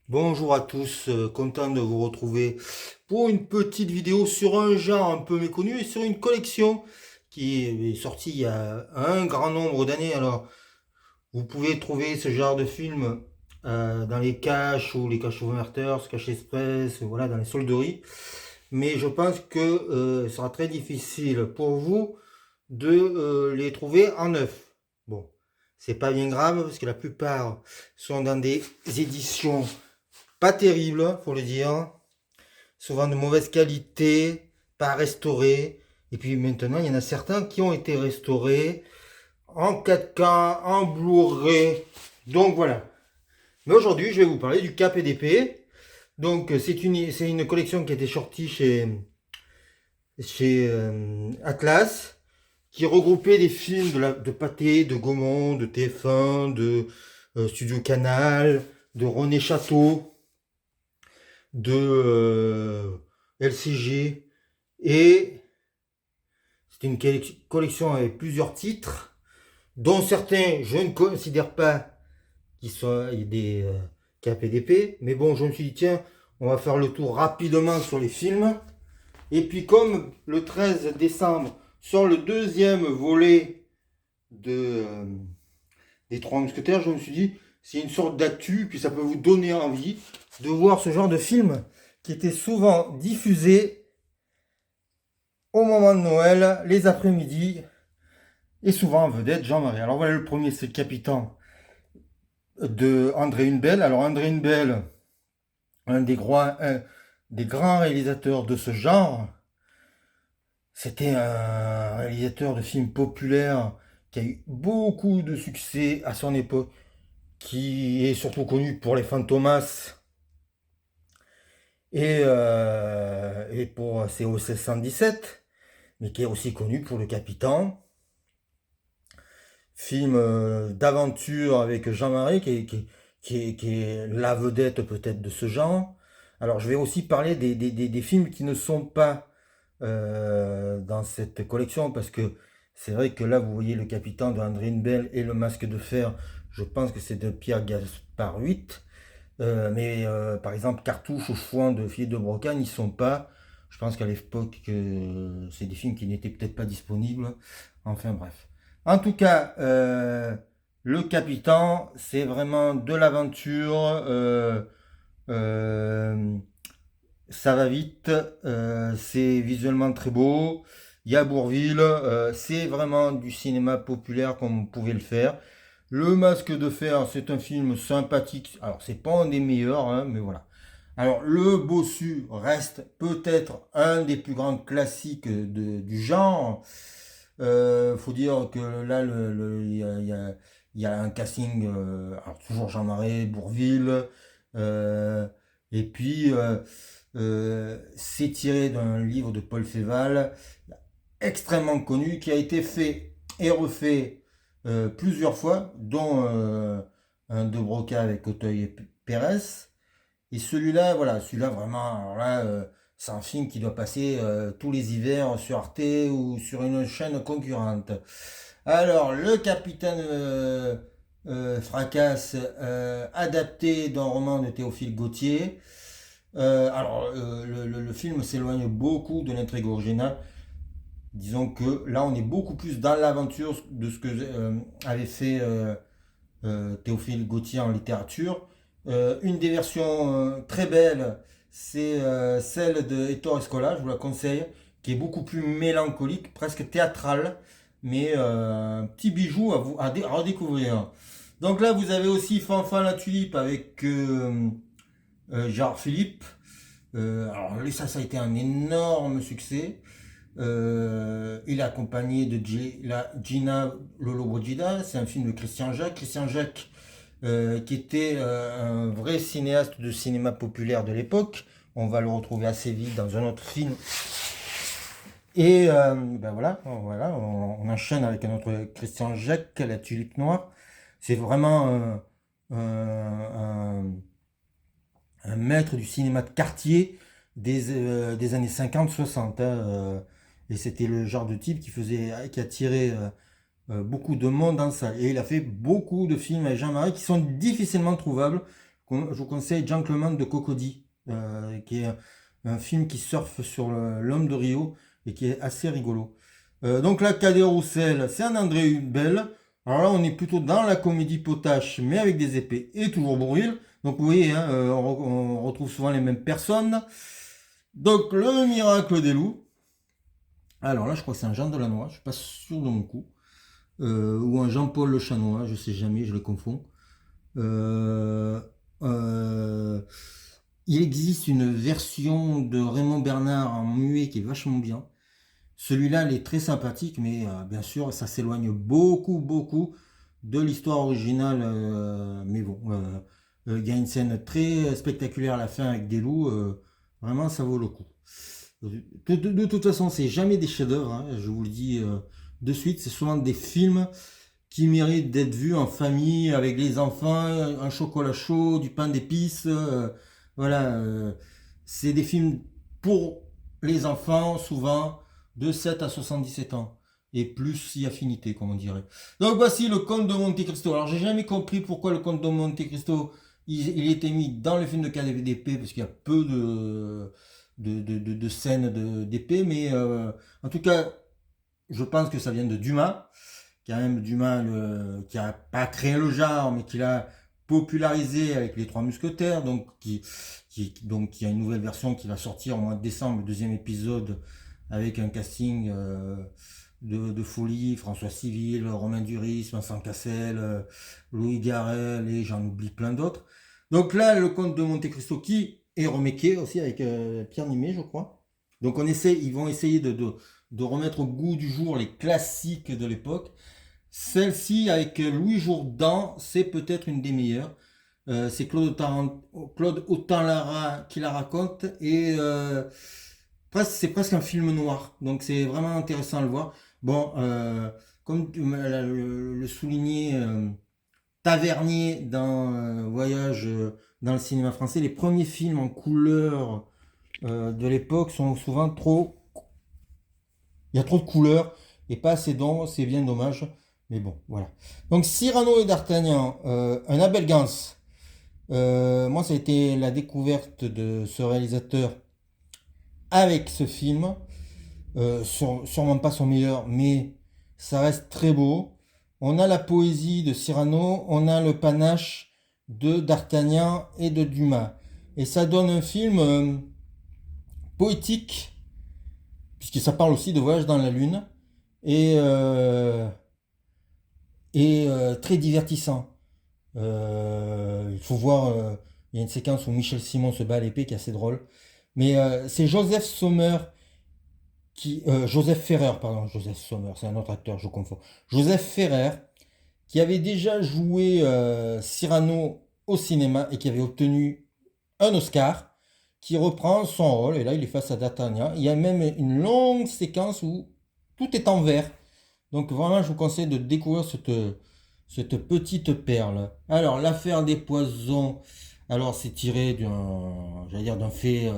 Bonjour à tous, content de vous retrouver pour une petite vidéo sur un genre un peu méconnu et sur une collection qui est sortie il y a un grand nombre d'années. Alors, vous pouvez trouver ce genre de film dans les caches ou les caches Marters, Cash Express, voilà, dans les solderies. Mais je pense que ce sera très difficile pour vous de les trouver en neuf. Bon, c'est pas bien grave parce que la plupart sont dans des éditions pas terrible, faut le dire. Souvent de mauvaise qualité, pas restaurés. Et puis maintenant, il y en a certains qui ont été restaurés en 4K, en Blu-ray. Donc voilà. Mais aujourd'hui, je vais vous parler du KPDP. Donc c'est une collection qui a été sortie chez Atlas, qui regroupait des films de Pathé, de Gaumont, de TF1, de Studio Canal, de René Château, de LCG, et c'est une collection avec plusieurs titres, dont certains je ne considère pas qu'ils soient des KPDP, mais bon, je me suis dit, tiens, on va faire le tour rapidement sur les films. Et puis comme le 13 décembre sort le deuxième volet des Trois Mousquetaires, je me suis dit, c'est une sorte d'actu, puis ça peut vous donner envie de voir ce genre de film qui était souvent diffusé au moment de Noël, les après-midi, et souvent en vedette Jean-Marie. Alors voilà, le premier, c'est le Capitaine de André Hunebelle. Alors André Hunebelle, un des grands réalisateurs de ce genre, c'était un réalisateur de films populaires qui a eu beaucoup de succès à son époque, qui est surtout connu pour Les Fantomas et pour COC 117, mais qui est aussi connu pour Le Capitaine. Film d'aventure avec Jean-Marie qui est la vedette peut-être de ce genre. Alors je vais aussi parler des films qui ne sont pas dans cette collection parce que c'est vrai que là vous voyez Le Capitaine de André Bell et Le Masque de Fer, je pense que c'est de Pierre Gaspard 8. Mais par exemple Cartouche ou Fouan de Philippe de Brocagne, ils sont pas. Je pense qu'à l'époque, c'est des films qui n'étaient peut-être pas disponibles. Enfin bref. En tout cas, Le Capitaine, c'est vraiment de l'aventure. Euh, Ça va vite. C'est visuellement très beau. Il y a Bourville. C'est vraiment du cinéma populaire comme on pouvait le faire. Le Masque de Fer, c'est un film sympathique. Alors, c'est pas un des meilleurs, hein, mais voilà. Alors, Le Bossu reste peut-être un des plus grands classiques du genre. Faut dire que là, il y a un casting, alors toujours Jean Marais, Bourville, euh, et puis c'est tiré d'un livre de Paul Féval, extrêmement connu, qui a été fait et refait plusieurs fois, dont un de Broca avec Auteuil et Pérez. Et celui-là, voilà, celui-là vraiment, alors là, c'est un film qui doit passer tous les hivers sur Arte ou sur une chaîne concurrente. Alors, le capitaine Fracasse, adapté d'un roman de Théophile Gautier. Le film s'éloigne beaucoup de l'intrigue originale. Disons que là, on est beaucoup plus dans l'aventure de ce que avait fait Théophile Gautier en littérature. Une des versions très belles, c'est celle de Ettore Escola, je vous la conseille, qui est beaucoup plus mélancolique, presque théâtrale, mais un petit bijou à redécouvrir. Donc là, vous avez aussi Fanfan la Tulipe avec Gérard Philippe. Alors ça a été un énorme succès. Il est accompagné de Gina Lollobrigida, c'est un film de Christian Jacques. Christian Jacques, qui était un vrai cinéaste de cinéma populaire de l'époque. On va le retrouver assez vite dans un autre film. Et ben voilà, on enchaîne avec un autre Christian Jacques, La Tulipe Noire. C'est vraiment un maître du cinéma de quartier des années 50-60. Et c'était le genre de type qui attirait beaucoup de monde dans ça. Et il a fait beaucoup de films avec Jean-Marie qui sont difficilement trouvables. je vous conseille Gentleman de Cocody, qui est un film qui surfe sur l'homme de Rio et qui est assez rigolo. Donc là, Cadet Roussel, c'est un André Hubel. Alors là, on est plutôt dans la comédie potache, mais avec des épées et toujours Bourvil. Donc vous voyez, hein, on retrouve souvent les mêmes personnes. Donc le miracle des loups. Alors là, je crois que c'est un Jean Delannoy, je suis pas sûr de mon coup. Ou un Jean-Paul Le Chanois, je sais jamais, je les confonds. Euh, euh, il existe une version de Raymond Bernard en muet qui est vachement bien. Celui-là, il est très sympathique, mais bien sûr, ça s'éloigne beaucoup, beaucoup de l'histoire originale. Mais bon, il y a une scène très spectaculaire à la fin avec des loups. Vraiment, ça vaut le coup. De toute façon, c'est jamais des chefs-d'œuvre, hein, je vous le dis de suite. C'est souvent des films qui méritent d'être vus en famille, avec les enfants, un chocolat chaud, du pain d'épices. Voilà, c'est des films pour les enfants, souvent de 7 à 77 ans. Et plus si affinité, comme on dirait. Donc voici le Comte de Monte Cristo. Alors j'ai jamais compris pourquoi le Comte de Monte Cristo, il était mis dans le film de KDP, parce qu'il y a peu de scènes d'épée, mais en tout cas, je pense que ça vient de Dumas, quand même Dumas qui a pas créé le genre, mais qui l'a popularisé avec les Trois Mousquetaires, donc qui a une nouvelle version qui va sortir au mois de décembre, le deuxième épisode, avec un casting de folie, François Civil, Romain Duris, Vincent Cassel, Louis Garrel et j'en oublie plein d'autres. Donc là, le Comte de Monte Cristo qui est remaké aussi avec Pierre Nimet, je crois. Donc ils vont essayer de remettre au goût du jour les classiques de l'époque. Celle-ci avec Louis Jourdan, c'est peut-être une des meilleures. C'est Claude Autant-Lara qui la raconte et c'est presque un film noir. Donc c'est vraiment intéressant à le voir. Bon, comme le soulignait Tavernier dans Voyage dans le cinéma français, les premiers films en couleur de l'époque sont souvent trop... Il y a trop de couleurs et pas assez d'ombre, c'est bien dommage. Mais bon, voilà. Donc Cyrano et D'Artagnan, un Abel Gans. Moi, ça a été la découverte de ce réalisateur avec ce film. Sûrement pas son meilleur, mais ça reste très beau. On a la poésie de Cyrano, on a le panache de D'Artagnan et de Dumas. Et ça donne un film poétique, puisque ça parle aussi de voyage dans la Lune, et, très divertissant. Il faut voir, il y a une séquence où Michel Simon se bat à l'épée qui est assez drôle. Mais c'est Joseph Ferrer, pardon, Joseph Sommer, c'est un autre acteur, je confonds. Joseph Ferrer, qui avait déjà joué Cyrano au cinéma et qui avait obtenu un Oscar, qui reprend son rôle, et là il est face à D'Artagnan. Il y a même une longue séquence où tout est en vert. Donc vraiment, je vous conseille de découvrir cette petite perle. Alors, l'affaire des poisons, alors c'est tiré d'un fait.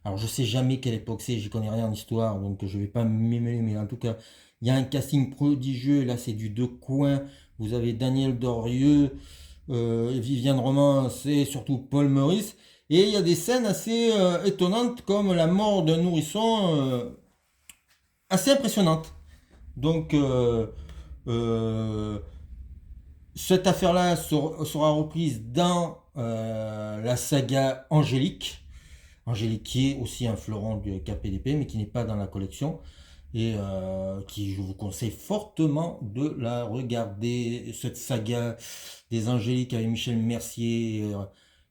Alors, je sais jamais quelle époque c'est, j'y connais rien en histoire, donc je vais pas m'émêler, mais en tout cas, il y a un casting prodigieux. Là, c'est du deux coins. Vous avez Daniel Dorieux, Viviane Romance et surtout Paul Meurice. Et il y a des scènes assez étonnantes, comme la mort d'un nourrisson, assez impressionnante. Donc, euh, cette affaire-là sera reprise dans la saga Angélique. Angélique qui est aussi un fleuron du KPDP, mais qui n'est pas dans la collection. Et qui, je vous conseille fortement de la regarder, cette saga des Angéliques avec Michel Mercier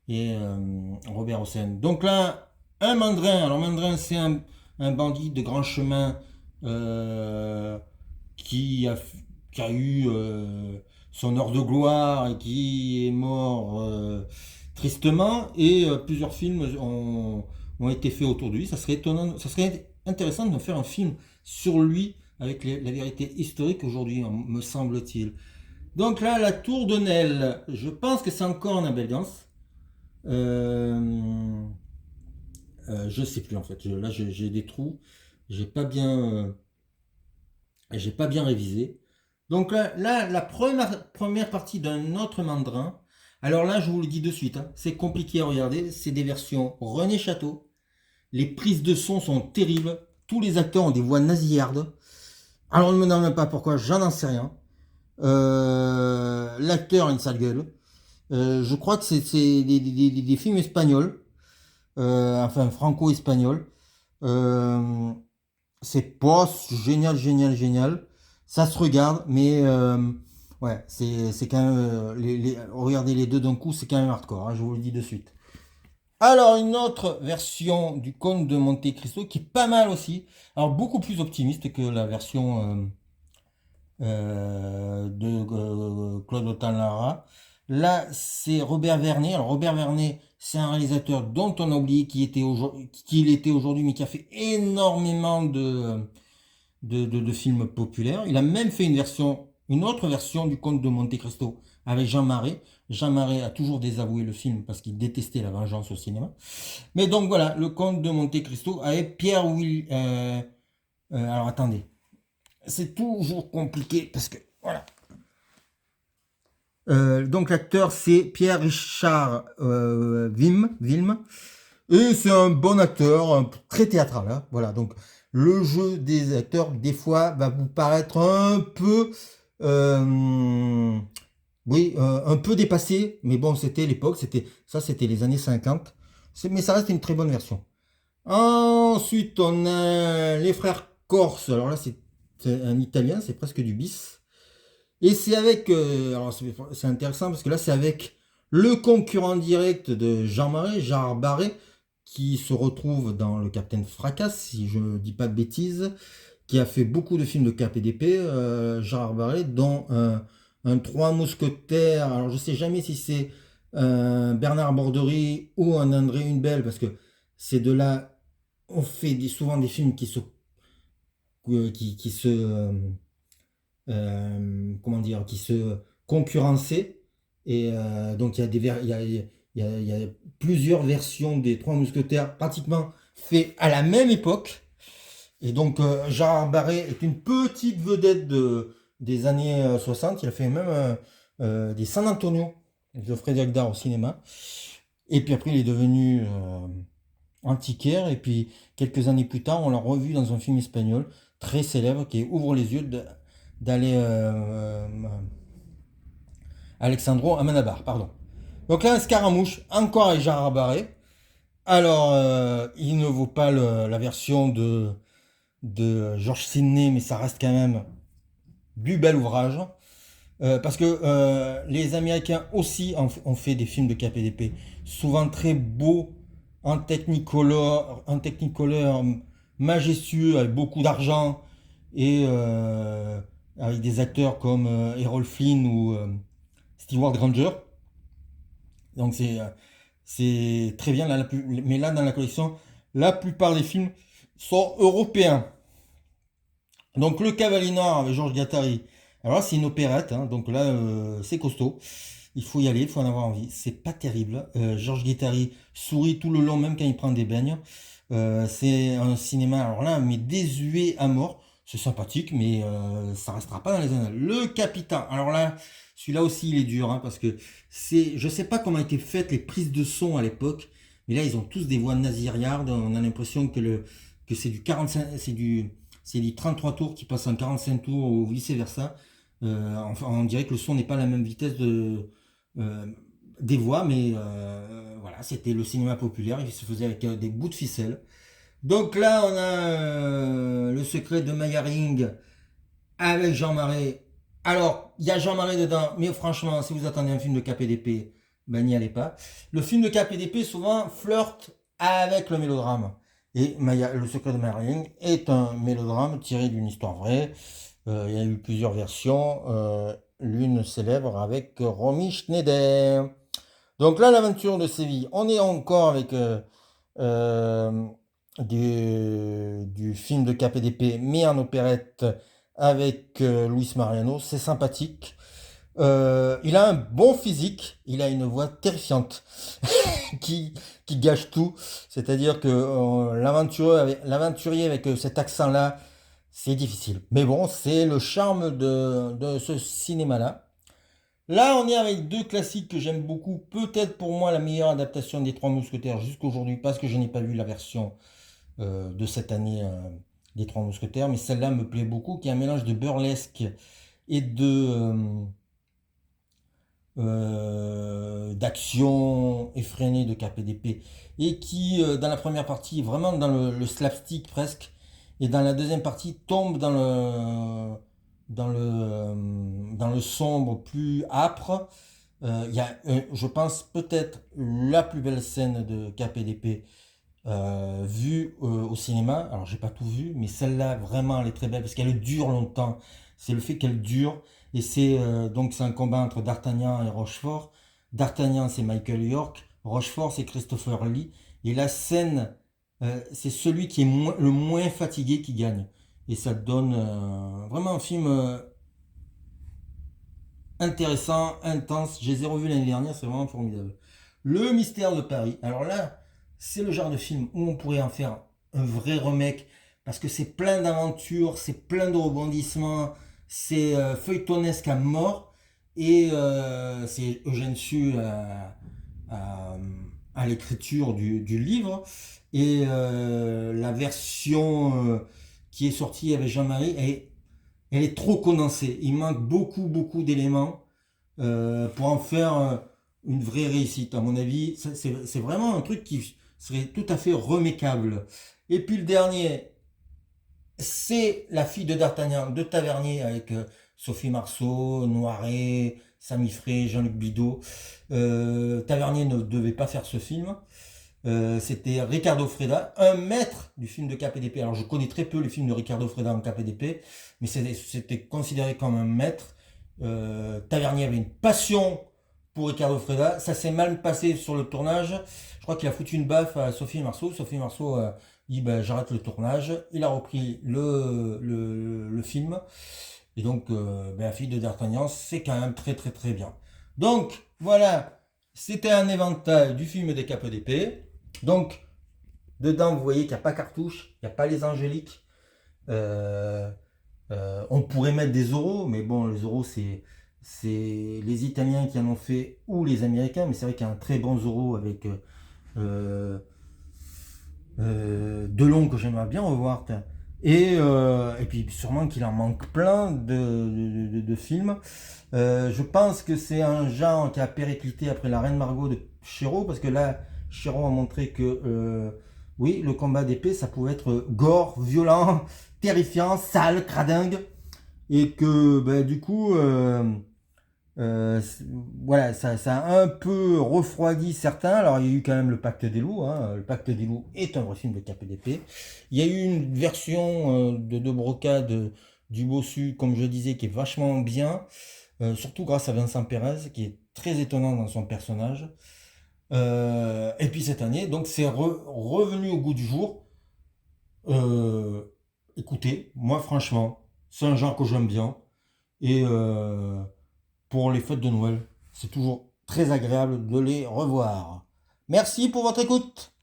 et Robert Hossein. Donc là, un Mandrin. Alors Mandrin, c'est un bandit de grand chemin euh, qui, a, qui a eu son heure de gloire et qui est mort tristement. Et plusieurs films ont été faits autour de lui. Ça serait étonnant, ça serait intéressant de faire un film sur lui avec la vérité historique aujourd'hui, me semble-t-il. Donc là, la tour de Nesle, je pense que c'est encore un Abel Gance. Euh, je sais plus en fait. Là, j'ai des trous. J'ai pas bien, j'ai pas bien révisé. Donc là, la première partie d'un autre mandrin. Alors là, je vous le dis de suite, hein, c'est compliqué à regarder. C'est des versions René Château. Les prises de son sont terribles. Tous les acteurs ont des voix nasillardes. Alors ne me demande pas pourquoi, j'en sais rien. L'acteur a une sale gueule. Je crois que c'est des films espagnols, enfin franco-espagnols. Euh, c'est pas génial, génial, génial. Ça se regarde, mais ouais, c'est quand même. Regarder les deux d'un coup, c'est quand même hardcore, hein, je vous le dis de suite. Alors, une autre version du Comte de Monte Cristo qui est pas mal aussi. Alors, beaucoup plus optimiste que la version de Claude Autant-Lara. Là, c'est Robert Vernet. Alors, Robert Vernet, c'est un réalisateur dont on a oublié qu'il était aujourd'hui, mais qui a fait énormément de films populaires. Il a même fait une autre version du Comte de Monte Cristo avec Jean Marais. Jean Marais a toujours désavoué le film parce qu'il détestait la vengeance au cinéma. Mais donc voilà, le Comte de Monte Cristo avec Pierre Will. Alors attendez, c'est toujours compliqué parce que voilà. Donc l'acteur c'est Pierre Richard Vilm. Et c'est un bon acteur, très théâtral, hein. Voilà, donc le jeu des acteurs, des fois, va vous paraître un peu, euh, oui, un peu dépassé, mais bon, c'était l'époque, c'était les années 50. Mais ça reste une très bonne version. Ensuite, on a les frères Corse. Alors là, c'est un italien, c'est presque du bis. Et c'est avec, alors c'est intéressant parce que là, c'est avec le concurrent direct de Jean Marais, Gérard Barré, qui se retrouve dans le Capitaine Fracas, si je ne dis pas de bêtises, qui a fait beaucoup de films de cap et d'épée, Gérard Barré, dont un Trois Mousquetaires. Alors je sais jamais si c'est Bernard Borderie ou un André Hunebelle, parce que ces deux-là ont fait souvent des films qui se comment dire, qui se concurrençaient. Et donc il y a il y a plusieurs versions des Trois Mousquetaires pratiquement fait à la même époque. Et donc Gérard Barré est une petite vedette des années 60. Il a fait même des San Antonio de Frédéric Dard au cinéma. Et puis après il est devenu antiquaire. Et puis quelques années plus tard, on l'a revu dans un film espagnol très célèbre qui est Ouvre les yeux d'aller Alexandro Amenabar, pardon. Donc là, un Scaramouche, encore avec Gérard Barré. Alors, il ne vaut pas la version de George Sidney, mais ça reste quand même du bel ouvrage. Parce que les Américains aussi ont fait des films de KPDP, souvent très beaux, en technicolor majestueux, avec beaucoup d'argent, et avec des acteurs comme Errol Flynn ou Stewart Granger. Donc c'est très bien, là, mais là dans la collection, la plupart des films sont européens. Donc Le Cavalier Noir avec Georges Gattari. Alors là, c'est une opérette, hein, donc là, c'est costaud. Il faut y aller, il faut en avoir envie. C'est pas terrible. Georges Guettari sourit tout le long, même quand il prend des beignes. C'est un cinéma, alors là, mais désuet à mort. C'est sympathique, mais ça restera pas dans les annales. Le Capitaine. Alors là, celui-là aussi, il est dur, hein, parce que je sais pas comment étaient faites les prises de son à l'époque, mais là, ils ont tous des voix nasillardes. On a l'impression que c'est du 45, c'est du 33 tours qui passe en 45 tours ou vice versa. Enfin, on dirait que le son n'est pas à la même vitesse euh, des voix, mais voilà, c'était le cinéma populaire, il se faisait avec des bouts de ficelle. Donc là, on a le secret de Maya Ring avec Jean Marais. Alors, il y a Jean Marais dedans, mais franchement, si vous attendez un film de KPDP, ben n'y allez pas. Le film de KPDP souvent flirte avec le mélodrame. Et le secret de Maya Ring est un mélodrame tiré d'une histoire vraie. Il y a eu plusieurs versions, l'une célèbre avec Romy Schneider. Donc là, l'aventure de Séville, on est encore avec euh, du film de KPDP, mais en opérette avec Luis Mariano. C'est sympathique. Il a un bon physique, il a une voix terrifiante qui, qui gâche tout. C'est-à-dire que l'aventurier avec cet accent-là, c'est difficile. Mais bon, c'est le charme de ce cinéma-là. Là, on est avec deux classiques que j'aime beaucoup. Peut-être pour moi la meilleure adaptation des Trois Mousquetaires jusqu'aujourd'hui, parce que je n'ai pas vu la version de cette année des Trois Mousquetaires, mais celle-là me plaît beaucoup, qui est un mélange de burlesque et d'action effrénée de KPDP, et qui, dans la première partie, est vraiment dans le slapstick presque, et dans la deuxième partie, tombe dans le sombre plus âpre. Il y a, je pense, peut-être la plus belle scène de KPDP vue au cinéma. Alors, j'ai pas tout vu, mais celle-là, vraiment, elle est très belle parce qu'elle dure longtemps. C'est le fait qu'elle dure. Et c'est un combat entre D'Artagnan et Rochefort. D'Artagnan, c'est Michael York. Rochefort, c'est Christopher Lee. Et la scène, c'est celui qui est le moins fatigué qui gagne. Et ça donne vraiment un film intéressant, intense. Je les ai revus l'année dernière, c'est vraiment formidable. Le mystère de Paris. Alors là, c'est le genre de film où on pourrait en faire un vrai remake parce que c'est plein d'aventures, c'est plein de rebondissements, c'est feuilletonesque à mort et c'est Eugène Sue à, à l'écriture du livre et la version qui est sortie avec Jean-Marie elle est trop condensée. Il manque beaucoup d'éléments pour en faire une vraie réussite. À mon avis, c'est vraiment un truc qui serait tout à fait remécable. Et puis le dernier, c'est La fille de D'Artagnan de Tavernier avec Sophie Marceau, Noiret, Sami Frey, Jean-Luc Bidot. Tavernier ne devait pas faire ce film. C'était Ricardo Freda, un maître du film de KPDP. Alors je connais très peu les films de Ricardo Freda en KPDP, mais c'était considéré comme un maître. Tavernier avait une passion pour Ricardo Freda. Ça s'est mal passé sur le tournage. Je crois qu'il a foutu une baffe à Sophie Marceau. Sophie Marceau dit ben, j'arrête le tournage. Il a repris le film. Et donc, ben, La fille de D'Artagnan, c'est quand même très bien. Donc, voilà, c'était un éventail du film des KPDP. Donc, dedans, vous voyez qu'il n'y a pas cartouche, il n'y a pas les angéliques. Euh, on pourrait mettre des euros, mais bon, les euros, c'est les Italiens qui en ont fait ou les Américains, mais c'est vrai qu'il y a un très bon Zorro avec euh, Delon que j'aimerais bien revoir. Et puis sûrement qu'il en manque plein de films. Je pense que c'est un genre qui a périclité après La Reine Margot de Chéreau, parce que là, Chéreau a montré que oui, le combat d'épée, ça pouvait être gore, violent, terrifiant, sale, cradingue, et que ben, du coup, euh, voilà, ça a un peu refroidi certains. Alors, il y a eu quand même le Pacte des loups. Hein. Le Pacte des loups est un vrai film de KPDP. Il y a eu une version de Brocade du Bossu, comme je disais, qui est vachement bien, surtout grâce à Vincent Pérez, qui est très étonnant dans son personnage. Et puis cette année, donc c'est revenu au goût du jour. Euh, Écoutez, moi franchement, c'est un genre que j'aime bien. Et pour les fêtes de Noël, c'est toujours très agréable de les revoir. Merci pour votre écoute.